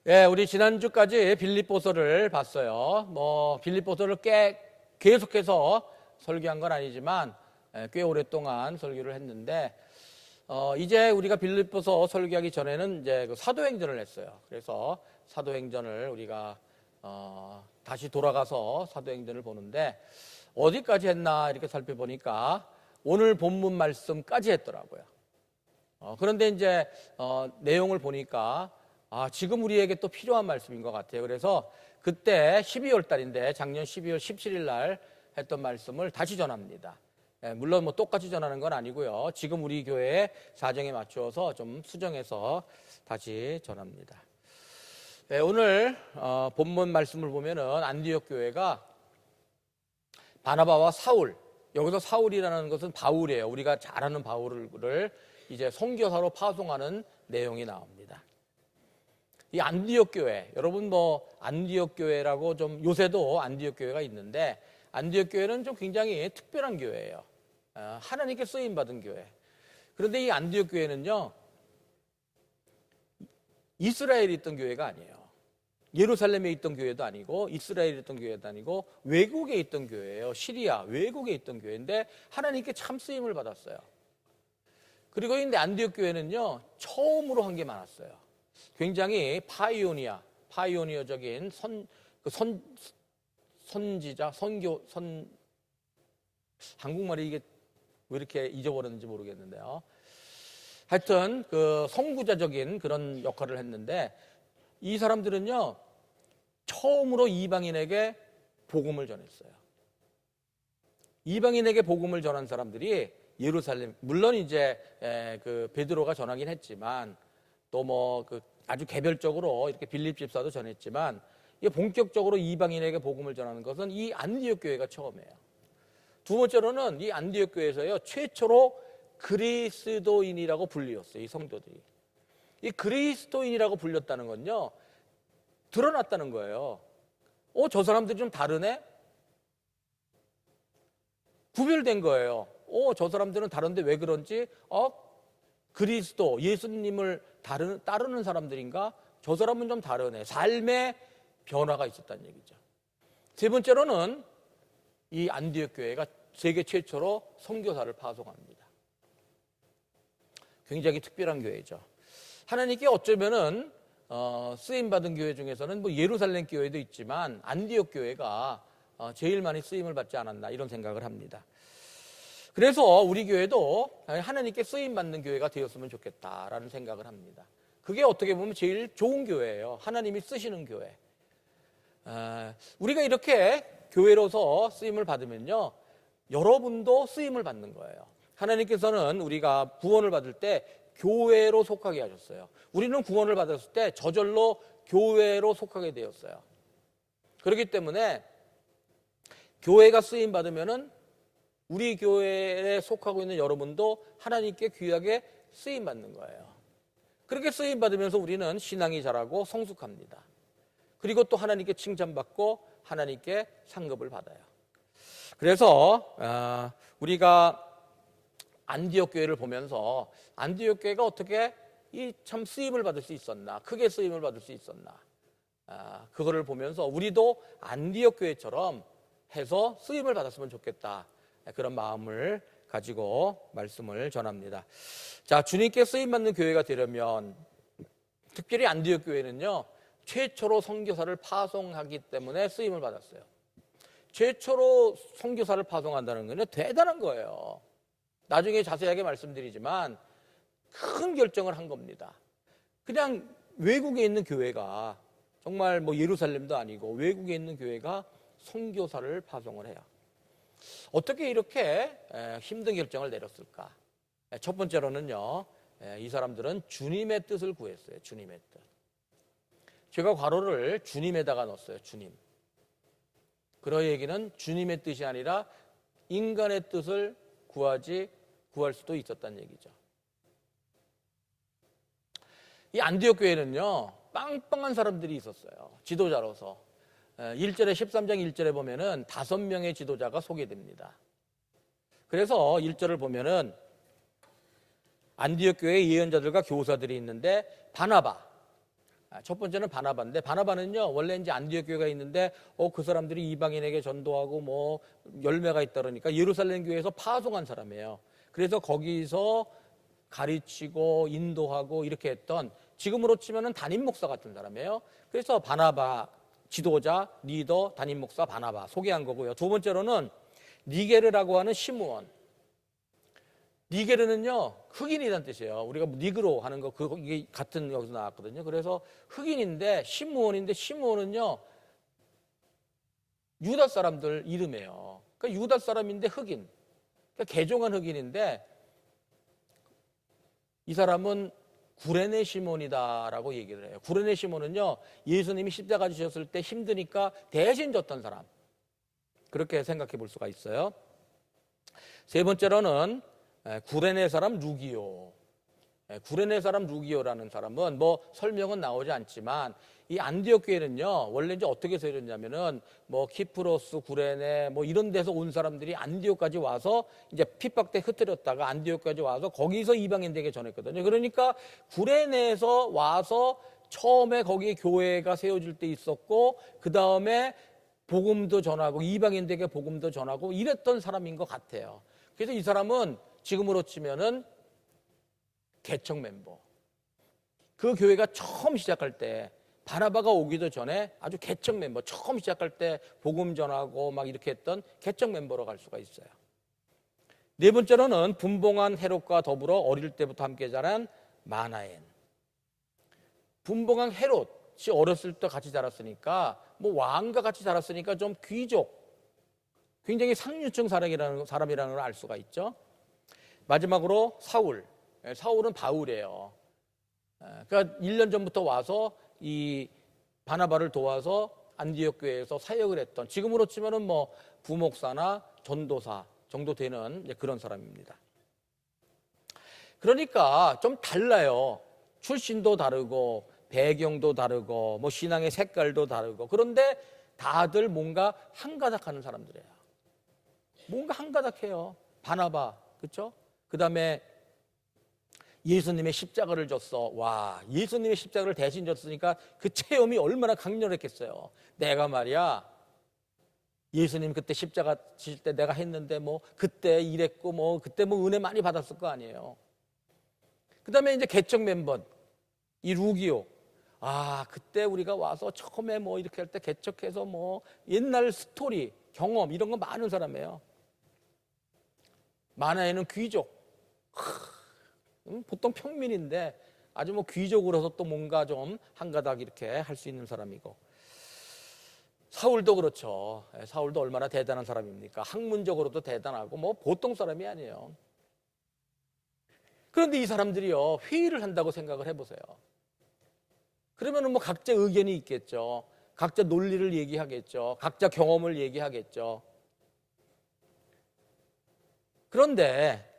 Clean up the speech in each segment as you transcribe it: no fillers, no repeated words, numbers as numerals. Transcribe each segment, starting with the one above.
예, 우리 지난주까지 빌립보서를 봤어요. 빌립보서를 계속해서 설교한 건 아니지만, 꽤 오랫동안 설교를 했는데, 이제 우리가 빌립보서 설교하기 전에는 이제 그 사도행전을 했어요. 그래서 사도행전을 우리가, 다시 돌아가서 사도행전을 보는데, 어디까지 했나 이렇게 살펴보니까 오늘 본문 말씀까지 했더라고요. 그런데 이제, 내용을 보니까 지금 우리에게 또 필요한 말씀인 것 같아요. 그래서 그때 12월 달인데 작년 12월 17일 날 했던 말씀을 다시 전합니다. 물론 똑같이 전하는 건 아니고요. 지금 우리 교회의 사정에 맞추어서 좀 수정해서 다시 전합니다. 오늘 본문 말씀을 보면은 안디옥 교회가 바나바와 사울, 여기서 사울이라는 것은 바울이에요. 우리가 잘 아는 바울을 이제 선교사로 파송하는 내용이 나옵니다. 이 안디옥 교회, 여러분 안디옥 교회라고 좀 요새도 안디옥 교회가 있는데 안디옥 교회는 좀 굉장히 특별한 교회예요. 하나님께 쓰임 받은 교회. 그런데 이 안디옥 교회는요, 이스라엘에 있던 교회가 아니에요. 예루살렘에 있던 교회도 아니고 이스라엘에 있던 교회도 아니고 외국에 있던 교회예요. 시리아 외국에 있던 교회인데 하나님께 참 쓰임을 받았어요. 그리고 이 안디옥 교회는요, 처음으로 한 게 많았어요. 굉장히 파이오니어적인 선지자, 한국말이 이게 왜 이렇게 잊어버렸는지 모르겠는데요. 하여튼 그 선구자적인 그런 역할을 했는데 이 사람들은요, 처음으로 이방인에게 복음을 전했어요. 이방인에게 복음을 전한 사람들이 예루살렘, 물론 이제 그 베드로가 전하긴 했지만 또 아주 개별적으로 이렇게 빌립 집사도 전했지만 이 본격적으로 이방인에게 복음을 전하는 것은 이 안디옥 교회가 처음이에요. 두 번째로는 이 안디옥 교회에서요, 최초로 그리스도인이라고 불리었어요. 이 성도들이. 이 그리스도인이라고 불렸다는 건요, 드러났다는 거예요. 저 사람들이 좀 다르네? 구별된 거예요. 저 사람들은 다른데 왜 그런지? 그리스도, 예수님을 따르는 사람들인가? 저 사람은 좀 다르네. 삶의 변화가 있었다는 얘기죠. 세 번째로는 이 안디옥 교회가 세계 최초로 선교사를 파송합니다. 굉장히 특별한 교회죠. 하나님께 어쩌면은 쓰임받은 교회 중에서는 예루살렘 교회도 있지만 안디옥 교회가 제일 많이 쓰임을 받지 않았나 이런 생각을 합니다. 그래서 우리 교회도 하나님께 쓰임받는 교회가 되었으면 좋겠다라는 생각을 합니다. 그게 어떻게 보면 제일 좋은 교회예요. 하나님이 쓰시는 교회. 우리가 이렇게 교회로서 쓰임을 받으면요, 여러분도 쓰임을 받는 거예요. 하나님께서는 우리가 구원을 받을 때 교회로 속하게 하셨어요. 우리는 구원을 받았을 때 저절로 교회로 속하게 되었어요. 그렇기 때문에 교회가 쓰임 받으면은 우리 교회에 속하고 있는 여러분도 하나님께 귀하게 쓰임 받는 거예요. 그렇게 쓰임 받으면서 우리는 신앙이 자라고 성숙합니다. 그리고 또 하나님께 칭찬받고 하나님께 상급을 받아요. 그래서 우리가 안디옥 교회를 보면서 안디옥 교회가 어떻게 이 참 쓰임을 받을 수 있었나, 크게 쓰임을 받을 수 있었나, 그거를 보면서 우리도 안디옥 교회처럼 해서 쓰임을 받았으면 좋겠다, 그런 마음을 가지고 말씀을 전합니다. 자, 주님께 쓰임 받는 교회가 되려면 특별히 안디옥 교회는요, 최초로 선교사를 파송하기 때문에 쓰임을 받았어요. 최초로 선교사를 파송한다는 건 대단한 거예요. 나중에 자세하게 말씀드리지만 큰 결정을 한 겁니다. 그냥 외국에 있는 교회가, 정말 예루살렘도 아니고 외국에 있는 교회가 선교사를 파송을 해요. 어떻게 이렇게 힘든 결정을 내렸을까? 첫 번째로는요, 이 사람들은 주님의 뜻을 구했어요. 주님의 뜻. 제가 괄호를 주님에다가 넣었어요. 주님. 그런 얘기는 주님의 뜻이 아니라 인간의 뜻을 구할 수도 있었다는 얘기죠. 이 안디옥 교회는요, 빵빵한 사람들이 있었어요. 지도자로서. 1절에 13장 1절에 보면은 5명의 지도자가 소개됩니다. 그래서 1절을 보면은 안디옥 교회에 예언자들과 교사들이 있는데 바나바, 첫 번째는 바나바인데, 바나바는요 원래 이제 안디옥 교회가 있는데 그 사람들이 이방인에게 전도하고 뭐 열매가 있다 그러니까 예루살렘 교회에서 파송한 사람이에요. 그래서 거기서 가르치고 인도하고 이렇게 했던, 지금으로 치면은 담임 목사 같은 사람이에요. 그래서 바나바, 지도자, 리더, 담임 목사 바나바 소개한 거고요. 두 번째로는 니게르라고 하는 시므온. 니게르는요 흑인이라는 뜻이에요. 우리가 니그로 하는 거 이게 같은 여기서 나왔거든요. 그래서 흑인인데 시므온인데, 시므온은요 유다 사람들 이름이에요. 그러니까 유다 사람인데 흑인, 그러니까 개종한 흑인인데, 이 사람은 구레네 시몬이다라고 얘기를 해요. 구레네 시몬은요 예수님이 십자가 지셨을 때 힘드니까 대신 졌던 사람, 그렇게 생각해 볼 수가 있어요. 세 번째로는 구레네 사람 루기오. 구레네 사람 루기오라는 사람은 뭐 설명은 나오지 않지만, 이 안디옥 교회는요 원래 이제 어떻게 세워졌냐면은 뭐 키프로스, 구레네 뭐 이런 데서 온 사람들이 안디옥까지 와서 이제 핍박 때 흩어졌다가 안디옥까지 와서 거기서 이방인들에게 전했거든요. 그러니까 구레네에서 와서 처음에 거기에 교회가 세워질 때 있었고, 그 다음에 복음도 전하고 이방인들에게 복음도 전하고 이랬던 사람인 것 같아요. 그래서 이 사람은 지금으로 치면은 개척 멤버. 그 교회가 처음 시작할 때, 바나바가 오기도 전에 아주 개척 멤버, 처음 시작할 때 복음 전하고 막 이렇게 했던 개척 멤버로 갈 수가 있어요. 네 번째로는 분봉한 헤롯과 더불어 어릴 때부터 함께 자란 마나엔. 분봉한 헤롯이 어렸을 때 같이 자랐으니까, 뭐 왕과 같이 자랐으니까 좀 귀족, 굉장히 상류층 사람이라는 걸 알 수가 있죠. 마지막으로 사울. 사울은 바울이에요. 그러니까 1년 전부터 와서 이 바나바를 도와서 안디옥 교회에서 사역을 했던, 지금으로 치면은 뭐 부목사나 전도사 정도 되는 그런 사람입니다. 그러니까 좀 달라요. 출신도 다르고 배경도 다르고 뭐 신앙의 색깔도 다르고, 그런데 다들 뭔가 한가닥하는 사람들이에요. 뭔가 한가닥해요. 바나바, 그렇죠? 그 다음에 예수님의 십자가를 졌어. 와, 예수님의 십자가를 대신 졌으니까 그 체험이 얼마나 강렬했겠어요. 내가 말이야, 예수님 그때 십자가 지실 때 내가 했는데 뭐 그때 이랬고 뭐 그때 뭐 은혜 많이 받았을 거 아니에요. 그 다음에 이제 개척 멤버 이 루기오. 아, 그때 우리가 와서 처음에 뭐 이렇게 할 때 개척해서 뭐 옛날 스토리, 경험 이런 거 많은 사람이에요. 마나에는 귀족. 보통 평민인데 아주 뭐 귀족으로서 또 뭔가 좀 한가닥 이렇게 할 수 있는 사람이고, 사울도 그렇죠. 사울도 얼마나 대단한 사람입니까? 학문적으로도 대단하고 뭐 보통 사람이 아니에요. 그런데 이 사람들이요 회의를 한다고 생각을 해보세요. 그러면은 뭐 각자 의견이 있겠죠. 각자 논리를 얘기하겠죠. 각자 경험을 얘기하겠죠. 그런데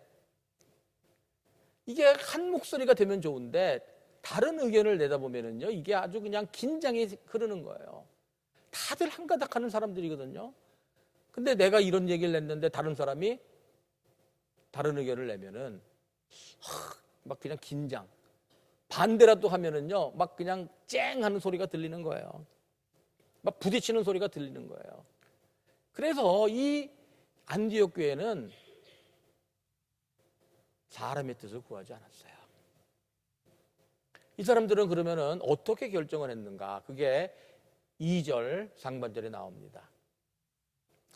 이게 한 목소리가 되면 좋은데 다른 의견을 내다보면은요 이게 아주 그냥 긴장이 흐르는 거예요. 다들 한가닥 하는 사람들이거든요. 근데 내가 이런 얘기를 냈는데 다른 사람이 다른 의견을 내면은 막 그냥 긴장. 반대라도 하면은요 막 그냥 쨍 하는 소리가 들리는 거예요. 막 부딪히는 소리가 들리는 거예요. 그래서 이 안디옥 교회는 사람의 뜻을 구하지 않았어요. 이 사람들은 그러면은 어떻게 결정을 했는가? 그게 2절 상반절에 나옵니다.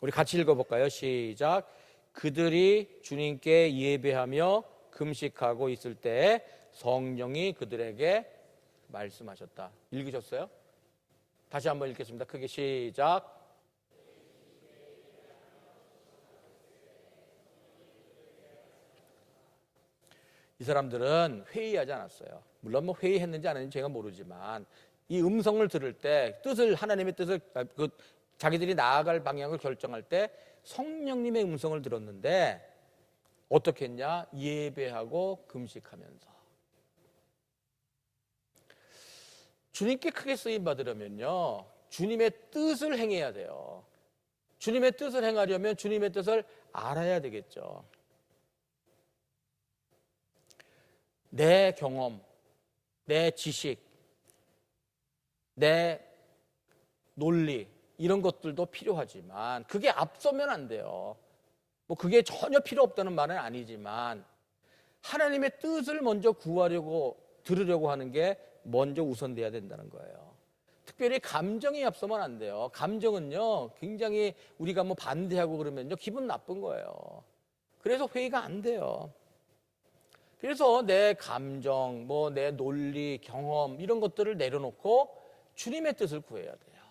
우리 같이 읽어볼까요? 시작. 그들이 주님께 예배하며 금식하고 있을 때 성령이 그들에게 말씀하셨다. 읽으셨어요? 다시 한번 읽겠습니다. 크게 시작. 이 사람들은 회의하지 않았어요. 물론 뭐 회의했는지 안 했는지 제가 모르지만 이 음성을 들을 때 뜻을, 하나님의 뜻을 자기들이 나아갈 방향을 결정할 때 성령님의 음성을 들었는데 어떻게 했냐? 예배하고 금식하면서. 주님께 크게 쓰임 받으려면요 주님의 뜻을 행해야 돼요. 주님의 뜻을 행하려면 주님의 뜻을 알아야 되겠죠. 내 경험, 내 지식, 내 논리 이런 것들도 필요하지만 그게 앞서면 안 돼요. 뭐 그게 전혀 필요 없다는 말은 아니지만 하나님의 뜻을 먼저 구하려고 들으려고 하는 게 먼저 우선돼야 된다는 거예요. 특별히 감정이 앞서면 안 돼요. 감정은요 굉장히 우리가 뭐 반대하고 그러면요 기분 나쁜 거예요. 그래서 회의가 안 돼요. 그래서 내 감정, 뭐 내 논리, 경험 이런 것들을 내려놓고 주님의 뜻을 구해야 돼요.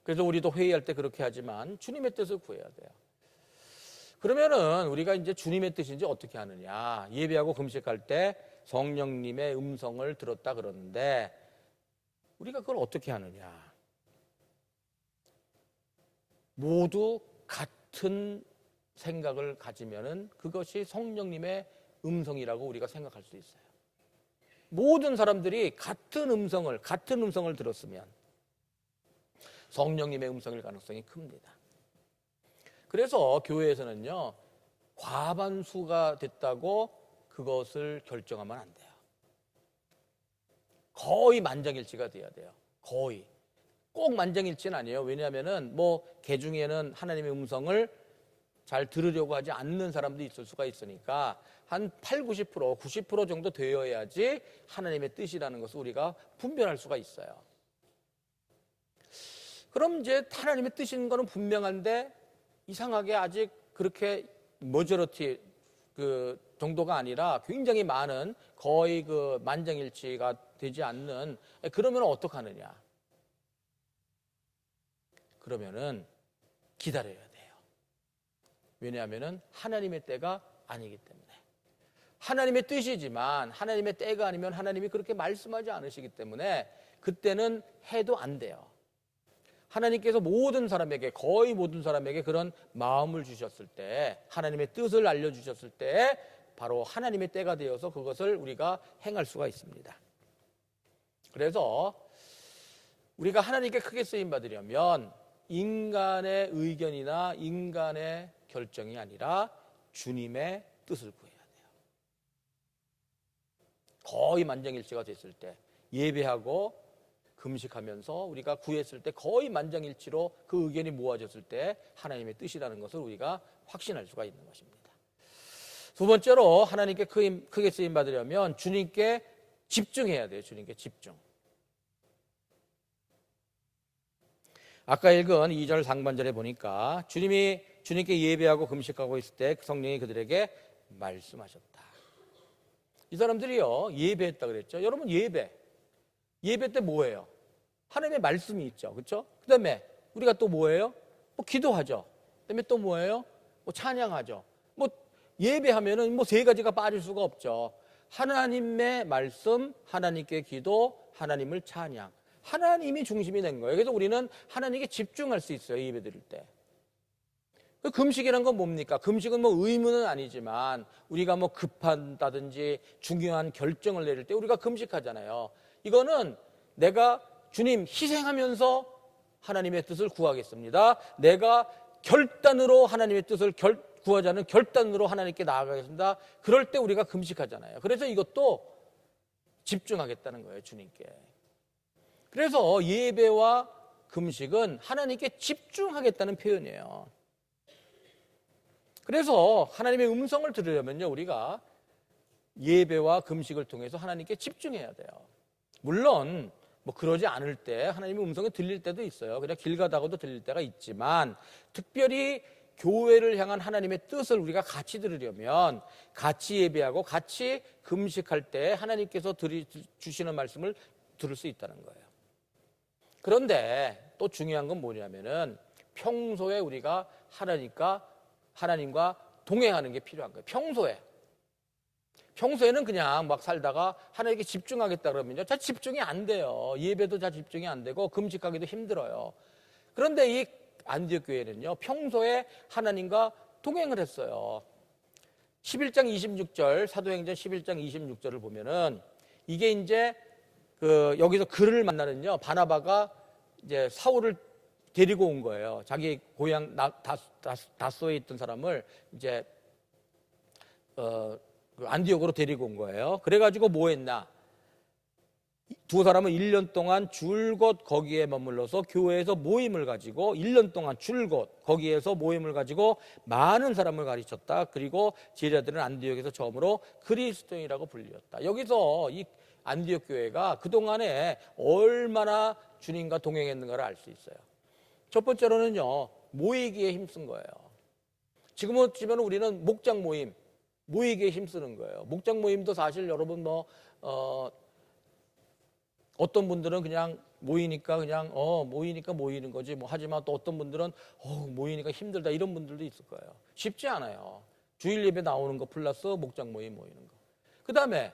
그래서 우리도 회의할 때 그렇게 하지만 주님의 뜻을 구해야 돼요. 그러면은 우리가 이제 주님의 뜻인지 어떻게 하느냐? 예배하고 금식할 때 성령님의 음성을 들었다 그러는데 우리가 그걸 어떻게 하느냐? 모두 같은 생각을 가지면은 그것이 성령님의 음성이라고 우리가 생각할 수 있어요. 모든 사람들이 같은 음성을 들었으면 성령님의 음성일 가능성이 큽니다. 그래서 교회에서는요, 과반수가 됐다고 그것을 결정하면 안 돼요. 거의 만장일치가 돼야 돼요. 거의. 꼭 만장일치는 아니에요. 왜냐하면은 개 중에는 하나님의 음성을 잘 들으려고 하지 않는 사람도 있을 수가 있으니까 한 80, 90% 정도 되어야지 하나님의 뜻이라는 것을 우리가 분별할 수가 있어요. 그럼 이제 하나님의 뜻인 거는 분명한데 이상하게 아직 그렇게 머저리티 그 정도가 아니라 굉장히 많은 거의 그 만장일치가 되지 않는 그러면 어떡하느냐? 그러면은 기다려야 돼요. 왜냐하면은 하나님의 때가 아니기 때문에. 하나님의 뜻이지만 하나님의 때가 아니면 하나님이 그렇게 말씀하지 않으시기 때문에 그때는 해도 안 돼요. 하나님께서 모든 사람에게 거의 모든 사람에게 그런 마음을 주셨을 때 하나님의 뜻을 알려주셨을 때 바로 하나님의 때가 되어서 그것을 우리가 행할 수가 있습니다. 그래서 우리가 하나님께 크게 쓰임받으려면 인간의 의견이나 인간의 결정이 아니라 주님의 뜻을 구해야 돼요. 거의 만장일치가 됐을 때 예배하고 금식하면서 우리가 구했을 때 거의 만장일치로 그 의견이 모아졌을 때 하나님의 뜻이라는 것을 우리가 확신할 수가 있는 것입니다. 두 번째로 하나님께 크게 쓰임 받으려면 주님께 집중해야 돼요. 주님께 집중. 아까 읽은 2절 상반절에 보니까 주님께 예배하고 금식하고 있을 때 성령이 그들에게 말씀하셨다. 이 사람들이요 예배했다 그랬죠. 여러분 예배 때 뭐예요? 하나님의 말씀이 있죠. 그렇죠? 그다음에 우리가 또 뭐예요? 기도하죠. 그다음에 또 뭐예요? 찬양하죠. 예배하면은 3가지가 빠질 수가 없죠. 하나님의 말씀, 하나님께 기도, 하나님을 찬양. 하나님이 중심이 된 거예요. 그래서 우리는 하나님께 집중할 수 있어요. 예배 드릴 때. 그 금식이란 건 뭡니까? 금식은 의무는 아니지만 우리가 급한다든지 중요한 결정을 내릴 때 우리가 금식하잖아요. 이거는 내가 주님 희생하면서 하나님의 뜻을 구하겠습니다. 내가 결단으로 하나님의 뜻을 구하자는 결단으로 하나님께 나아가겠습니다. 그럴 때 우리가 금식하잖아요. 그래서 이것도 집중하겠다는 거예요. 주님께. 그래서 예배와 금식은 하나님께 집중하겠다는 표현이에요. 그래서 하나님의 음성을 들으려면요 우리가 예배와 금식을 통해서 하나님께 집중해야 돼요. 물론 그러지 않을 때 하나님의 음성이 들릴 때도 있어요. 그냥 길 가다가도 들릴 때가 있지만 특별히 교회를 향한 하나님의 뜻을 우리가 같이 들으려면 같이 예배하고 같이 금식할 때 하나님께서 주시는 말씀을 들을 수 있다는 거예요. 그런데 또 중요한 건 뭐냐면은 평소에 우리가 하나님과 동행하는 게 필요한 거예요. 평소에는 그냥 살다가 하나님께 집중하겠다 그러면요. 잘 집중이 안 돼요. 예배도 잘 집중이 안 되고 금식하기도 힘들어요. 그런데 이 안디옥 교회는요. 평소에 하나님과 동행을 했어요. 11장 26절 사도행전 11장 26절을 보면은 이게 이제 여기서 그를 만나는요. 바나바가 이제 사울을 데리고 온 거예요. 자기 고향 다소에 있던 사람을 이제 안디옥으로 데리고 온 거예요. 그래가지고 뭐 했나? 두 사람은 1년 동안 줄곧 거기에 머물러서 교회에서 모임을 가지고 1년 동안 줄곧 거기에서 모임을 가지고 많은 사람을 가르쳤다. 그리고 제자들은 안디옥에서 처음으로 그리스도인이라고 불렸다. 여기서 이 안디옥 교회가 그동안에 얼마나 주님과 동행했는가를 알 수 있어요. 첫 번째로는요, 모이기에 힘쓴 거예요. 지금은 우리는 목장 모이기에 힘쓰는 거예요. 목장 모임도 사실 여러분 어떤 분들은 그냥 모이니까 모이는 거지 뭐 하지만 또 어떤 분들은 모이니까 힘들다 이런 분들도 있을 거예요. 쉽지 않아요. 주일 예배 나오는 거 플러스 목장 모이는 거. 그 다음에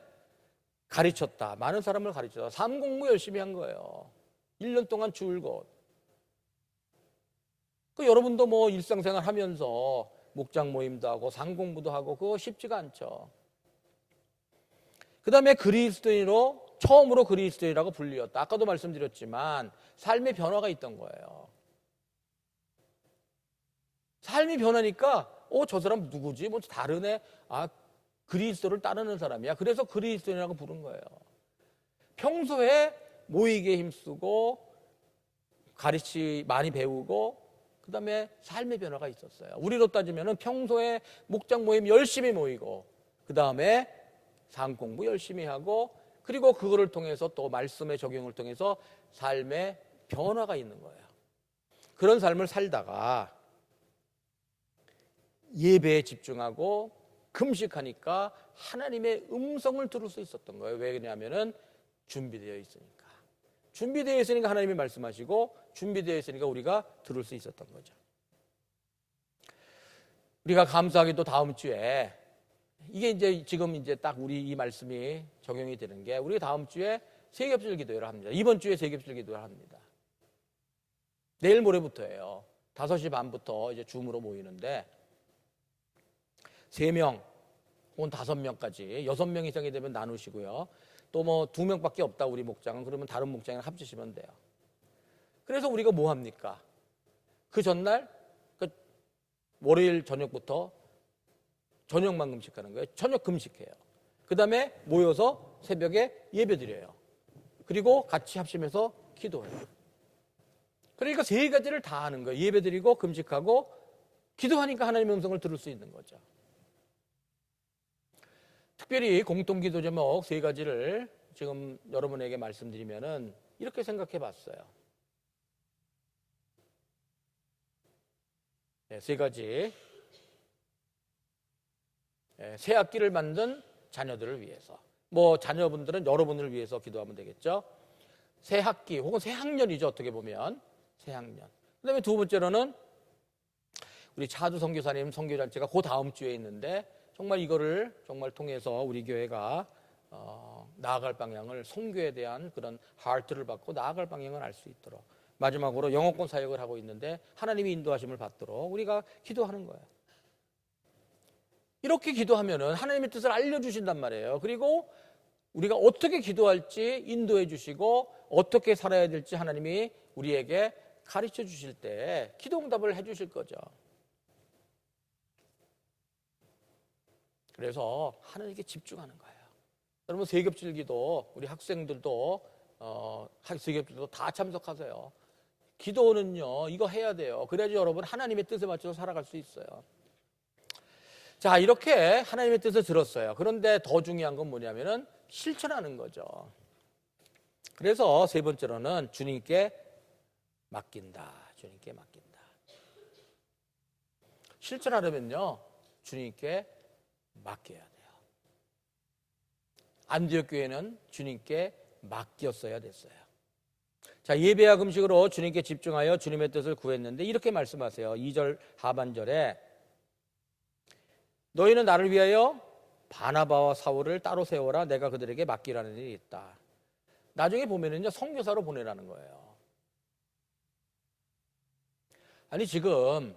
가르쳤다. 많은 사람을 가르쳤다. 삶 공부 열심히 한 거예요. 1년 동안 줄곧. 여러분도 뭐 일상생활 하면서 목장 모임도 하고 상 공부도 하고 그거 쉽지가 않죠. 그 다음에 처음으로 그리스도인이라고 불리었다. 아까도 말씀드렸지만 삶의 변화가 있던 거예요. 삶이 변하니까 저 사람 누구지? 뭐 다르네. 그리스도를 따르는 사람이야. 그래서 그리스도인이라고 부른 거예요. 평소에 모이기에 힘쓰고 많이 배우고 그 다음에 삶의 변화가 있었어요. 우리로 따지면 평소에 목장 모임 열심히 모이고 그 다음에 상 공부 열심히 하고 그리고 그거를 통해서 또 말씀의 적용을 통해서 삶의 변화가 있는 거예요. 그런 삶을 살다가 예배에 집중하고 금식하니까 하나님의 음성을 들을 수 있었던 거예요. 왜냐하면 준비되어 있으니까. 준비되어 있으니까 하나님이 말씀하시고 준비되어 있으니까 우리가 들을 수 있었던 거죠. 우리가 감사하게도 다음 주에 이게 지금 딱 우리 이 말씀이 적용이 되는 게 우리가 다음 주에 세겹질 기도회를 합니다. 이번 주에 세겹질 기도회를 합니다. 내일 모레부터예요. 5시 반부터 이제 줌으로 모이는데 3명 혹은 5명까지 6명 이상이 되면 나누시고요. 또 2명밖에 없다 우리 목장은 그러면 다른 목장이랑 합치시면 돼요. 그래서 우리가 뭐 합니까? 그 전날 월요일 저녁부터 저녁만 금식하는 거예요. 저녁 금식해요. 그 다음에 모여서 새벽에 예배 드려요. 그리고 같이 합심해서 기도해요. 그러니까 3가지를 다 하는 거예요. 예배 드리고 금식하고 기도하니까 하나님의 음성을 들을 수 있는 거죠. 특별히 공통기도 제목 3가지를 지금 여러분에게 말씀드리면은 이렇게 생각해 봤어요. 3가지. 새 학기를 만든 자녀들을 위해서. 자녀분들은 여러분을 위해서 기도하면 되겠죠. 새 학기 혹은 새 학년이죠. 어떻게 보면. 새 학년. 그 다음에 2번째로는 우리 차두 선교사님 선교잔치가 그 다음 주에 있는데 정말 이거를 정말 통해서 우리 교회가 나아갈 방향을 선교에 대한 그런 하트를 받고 나아갈 방향을 알 수 있도록 마지막으로 영어권 사역을 하고 있는데 하나님이 인도하심을 받도록 우리가 기도하는 거예요. 이렇게 기도하면은 하나님의 뜻을 알려주신단 말이에요. 그리고 우리가 어떻게 기도할지 인도해 주시고 어떻게 살아야 될지 하나님이 우리에게 가르쳐 주실 때 기도 응답을 해 주실 거죠. 그래서 하나님께 집중하는 거예요. 여러분 세겹질 기도 우리 학생들도 세겹질도 다 참석하세요. 기도는요 이거 해야 돼요. 그래야지 여러분 하나님의 뜻에 맞춰서 살아갈 수 있어요. 자, 이렇게 하나님의 뜻을 들었어요. 그런데 더 중요한 건 뭐냐면은 실천하는 거죠. 그래서 3번째로는 주님께 맡긴다. 주님께 맡긴다. 실천하려면요 주님께 맡겨야 돼요. 안디옥 교회는 주님께 맡겼어야 됐어요. 자, 예배와 금식으로 주님께 집중하여 주님의 뜻을 구했는데 이렇게 말씀하세요. 2절 하반절에 너희는 나를 위하여 바나바와 사울을 따로 세워라. 내가 그들에게 맡기라는 일이 있다. 나중에 보면은요 선교사로 보내라는 거예요. 아니 지금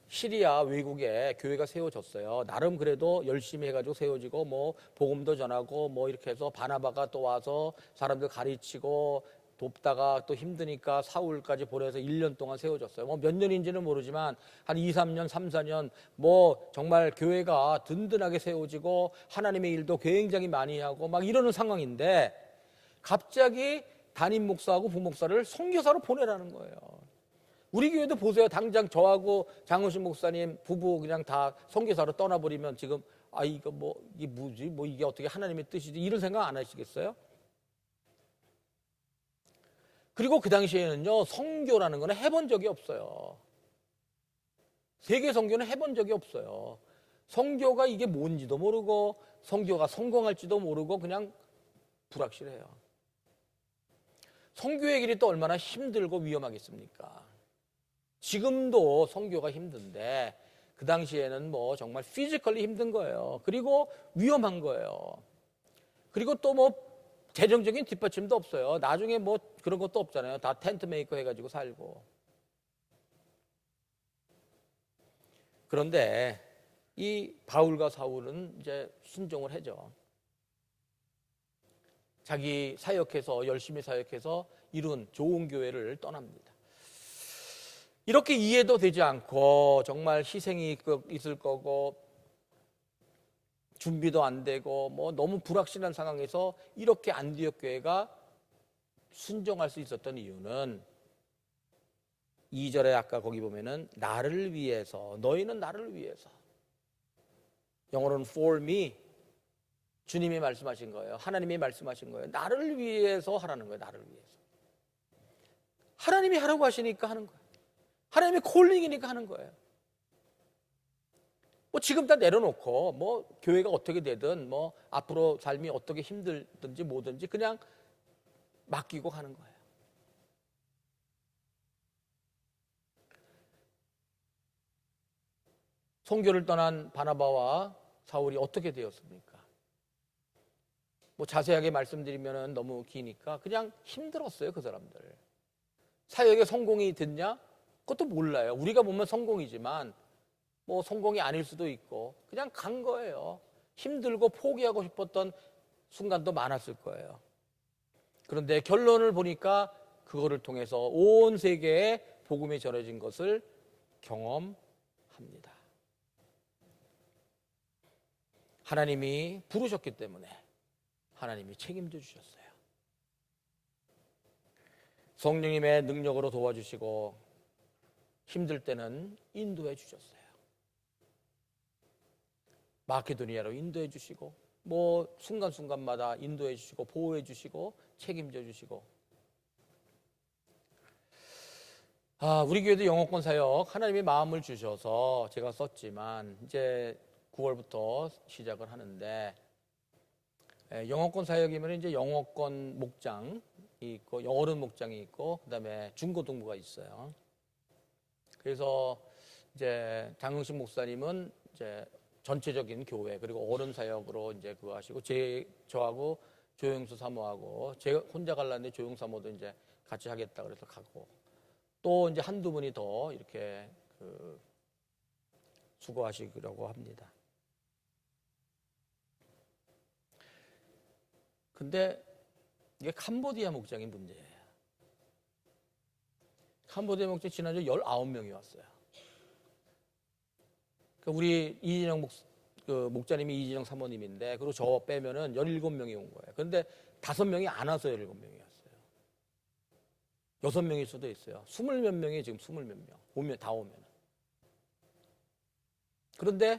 시리아 외국에 교회가 세워졌어요. 나름 그래도 열심히 해가지고 세워지고 복음도 전하고 이렇게 해서 바나바가 또 와서 사람들 가르치고 돕다가 또 힘드니까 사울까지 보내서 1년 동안 세워졌어요. 뭐 몇 년인지는 모르지만 한 2, 3년, 3, 4년 뭐 정말 교회가 든든하게 세워지고 하나님의 일도 굉장히 많이 하고 막 이러는 상황인데 갑자기 담임 목사하고 부목사를 선교사로 보내라는 거예요. 우리 교회도 보세요. 당장 저하고 장은신 목사님 부부 그냥 다 선교사로 떠나버리면 지금 이거 뭐 이게 뭐지? 뭐 이게 어떻게 하나님의 뜻이지? 이런 생각 안 하시겠어요? 그리고 그 당시에는요, 선교라는 거는 해본 적이 없어요. 세계 선교는 해본 적이 없어요. 선교가 이게 뭔지도 모르고 선교가 성공할지도 모르고 그냥 불확실해요. 선교의 길이 또 얼마나 힘들고 위험하겠습니까? 지금도 선교가 힘든데 그 당시에는 뭐 정말 피지컬리 힘든 거예요. 그리고 위험한 거예요. 그리고 또 뭐 재정적인 뒷받침도 없어요. 나중에 뭐 그런 것도 없잖아요. 다 텐트 메이커 해가지고 살고. 그런데 이 바울과 사울은 이제 순종을 하죠. 자기 사역해서 열심히 사역해서 이룬 좋은 교회를 떠납니다. 이렇게 이해도 되지 않고 정말 희생이 있을 거고 준비도 안 되고 뭐 너무 불확실한 상황에서 이렇게 안디옥 교회가 순종할 수 있었던 이유는 2절에 아까 거기 보면은 나를 위해서, 너희는 나를 위해서, 영어로는 for me, 주님이 말씀하신 거예요. 하나님이 말씀하신 거예요. 나를 위해서 하라는 거예요. 나를 위해서. 하나님이 하라고 하시니까 하는 거예요. 하나님의 콜링이니까 하는 거예요. 뭐 지금 다 내려놓고 뭐 교회가 어떻게 되든 뭐 앞으로 삶이 어떻게 힘들든지 뭐든지 그냥 맡기고 가는 거예요. 선교를 떠난 바나바와 사울이 어떻게 되었습니까? 뭐 자세하게 말씀드리면 너무 기니까 그냥 힘들었어요. 그 사람들. 사역에 성공이 됐냐? 그것도 몰라요. 우리가 보면 성공이지만 뭐 성공이 아닐 수도 있고 그냥 간 거예요. 힘들고 포기하고 싶었던 순간도 많았을 거예요. 그런데 결론을 보니까 그거를 통해서 온 세계에 복음이 전해진 것을 경험합니다. 하나님이 부르셨기 때문에 하나님이 책임져 주셨어요. 성령님의 능력으로 도와주시고 힘들 때는 인도해 주셨어요. 마케도니아로 인도해 주시고 뭐 순간순간마다 인도해 주시고 보호해 주시고 책임져 주시고 우리 교회도 영어권 사역 하나님이 마음을 주셔서 제가 썼지만 이제 9월부터 시작을 하는데 영어권 사역이면 이제 영어권 목장이 있고 어른 목장이 있고 그다음에 중고등부가 있어요. 그래서 이제 장흥식 목사님은 이제 전체적인 교회 그리고 어른 사역으로 이제 그거 하시고 저하고 조영수 사모하고 제가 혼자 갈랐는데 조영 사모도 이제 같이 하겠다 그래서 가고 또 이제 한두 분이 더 이렇게 수고하시려고 합니다. 근데 이게 캄보디아 목장이 문제예요. 캄보디아 목장 지난주 19명이 왔어요. 우리 이진영 목자님이 이진영 사모님인데 그리고 저 빼면은 17명이 온 거예요. 그런데 5명이 안 와서 17명이 왔어요. 6명일 수도 있어요. 20몇 명이 지금 20몇 명. 다 오면. 그런데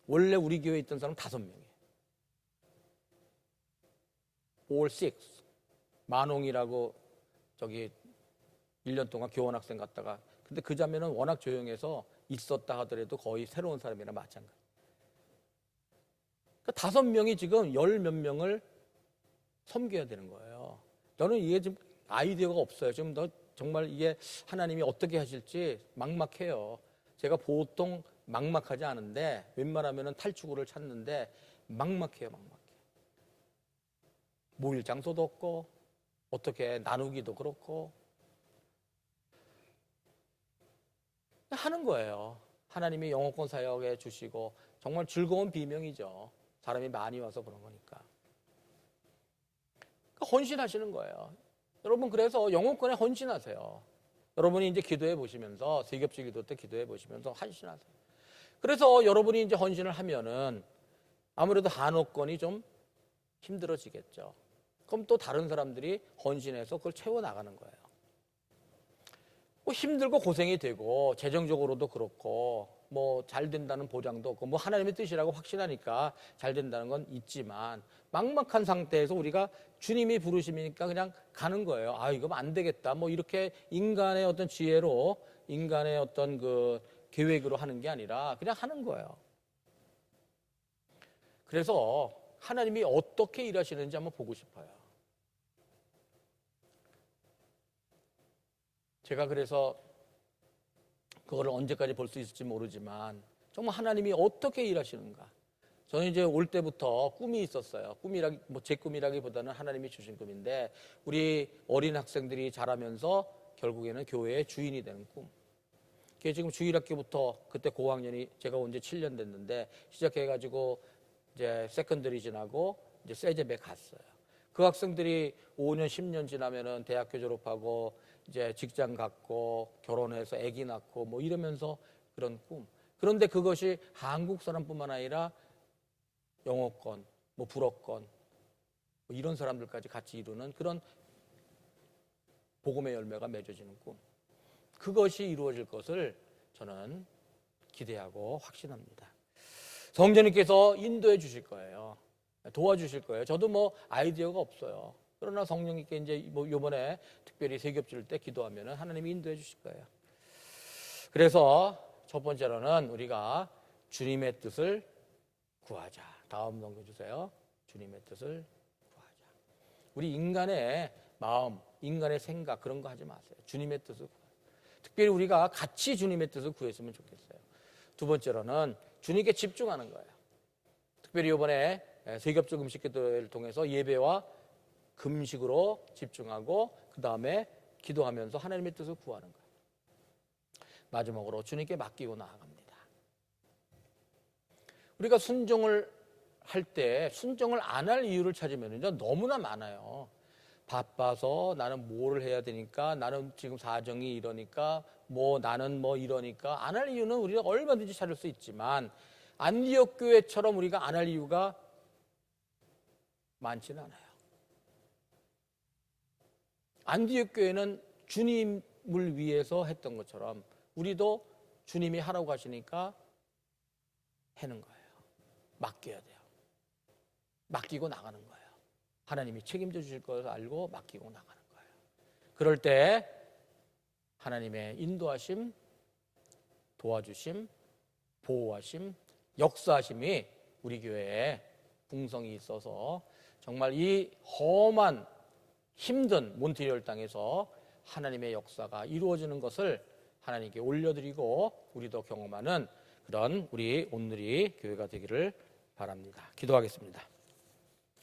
원래 우리 교회에 있던 사람 5명이에요. all six. 만홍이라고 저기 1년 동안 교원학생 갔다가 근데 그 자매는 워낙 조용해서 있었다 하더라도 거의 새로운 사람이랑 마찬가지. 그러니까 5명이 지금 10몇 명을 섬겨야 되는 거예요. 저는 이게 지금 아이디어가 없어요. 지금 정말 이게 하나님이 어떻게 하실지 막막해요. 제가 보통 막막하지 않은데 웬만하면 탈출구를 찾는데 막막해요. 막막해. 모일 장소도 없고 어떻게 나누기도 그렇고 하는 거예요. 하나님이 영어권 사역에 주시고 정말 즐거운 비명이죠. 사람이 많이 와서 그런 거니까. 그러니까 헌신하시는 거예요. 여러분 그래서 영혼권에 헌신하세요. 여러분이 이제 기도해 보시면서 세겹주 기도 때 기도해 보시면서 헌신하세요. 그래서 여러분이 이제 헌신을 하면은 아무래도 한옥권이 좀 힘들어지겠죠. 그럼 또 다른 사람들이 헌신해서 그걸 채워 나가는 거예요. 뭐 힘들고 고생이 되고 재정적으로도 그렇고 뭐 잘 된다는 보장도 없고 뭐 하나님의 뜻이라고 확신하니까 잘 된다는 건 있지만 막막한 상태에서 우리가 주님이 부르심이니까 그냥 가는 거예요. 아, 이거 안 되겠다. 뭐 이렇게 인간의 어떤 지혜로 인간의 어떤 그 계획으로 하는 게 아니라 그냥 하는 거예요. 그래서 하나님이 어떻게 일하시는지 한번 보고 싶어요. 제가 그래서 그거를 언제까지 볼 수 있을지 모르지만 정말 하나님이 어떻게 일하시는가. 저는 이제 올 때부터 꿈이 있었어요. 꿈이라기 뭐 제 꿈이라기보다는 하나님이 주신 꿈인데 우리 어린 학생들이 자라면서 결국에는 교회의 주인이 되는 꿈. 그게 지금 주일학교부터 그때 고학년이 제가 온 지 7년 됐는데 시작해가지고 이제 세컨더리 지나고 이제 세제배 갔어요. 그 학생들이 5년, 10년 지나면은 대학교 졸업하고 이제 직장 갖고 결혼해서 아기 낳고 뭐 이러면서 그런 꿈. 그런데 그것이 한국 사람뿐만 아니라 영어권, 뭐 불어권, 뭐 이런 사람들까지 같이 이루는 그런 복음의 열매가 맺어지는 꿈. 그것이 이루어질 것을 저는 기대하고 확신합니다. 성령님께서 인도해 주실 거예요. 도와주실 거예요. 저도 뭐 아이디어가 없어요. 그러나 성령님께 이제 뭐 요번에 특별히 세겹줄 때 기도하면은 하나님이 인도해 주실 거예요. 그래서 첫 번째로는 우리가 주님의 뜻을 구하자. 다음 넘겨주세요. 주님의 뜻을 구하자. 우리 인간의 마음, 인간의 생각 그런 거 하지 마세요. 주님의 뜻을 구하자. 특별히 우리가 같이 주님의 뜻을 구했으면 좋겠어요. 두 번째로는 주님께 집중하는 거예요. 특별히 이번에 세겹주 금식 기도를 통해서 예배와 금식으로 집중하고 그 다음에 기도하면서 하나님의 뜻을 구하는 거예요. 마지막으로 주님께 맡기고 나아갑니다. 우리가 순종을 할 때 순종을 안 할 이유를 찾으면 너무나 많아요. 바빠서 나는 뭐를 해야 되니까 나는 지금 사정이 이러니까 뭐 나는 뭐 이러니까 안 할 이유는 우리가 얼마든지 찾을 수 있지만 안디옥 교회처럼 우리가 안 할 이유가 많지는 않아요. 안디옥 교회는 주님을 위해서 했던 것처럼 우리도 주님이 하라고 하시니까 하는 거예요. 맡겨야 돼요. 맡기고 나가는 거예요. 하나님이 책임져 주실 것을 알고 맡기고 나가는 거예요. 그럴 때 하나님의 인도하심, 도와주심, 보호하심, 역사하심이 우리 교회에 풍성이 있어서 정말 이 험한 힘든 몬트리올 땅에서 하나님의 역사가 이루어지는 것을 하나님께 올려드리고 우리도 경험하는 그런 우리 온누리 교회가 되기를 바랍니다. 기도하겠습니다.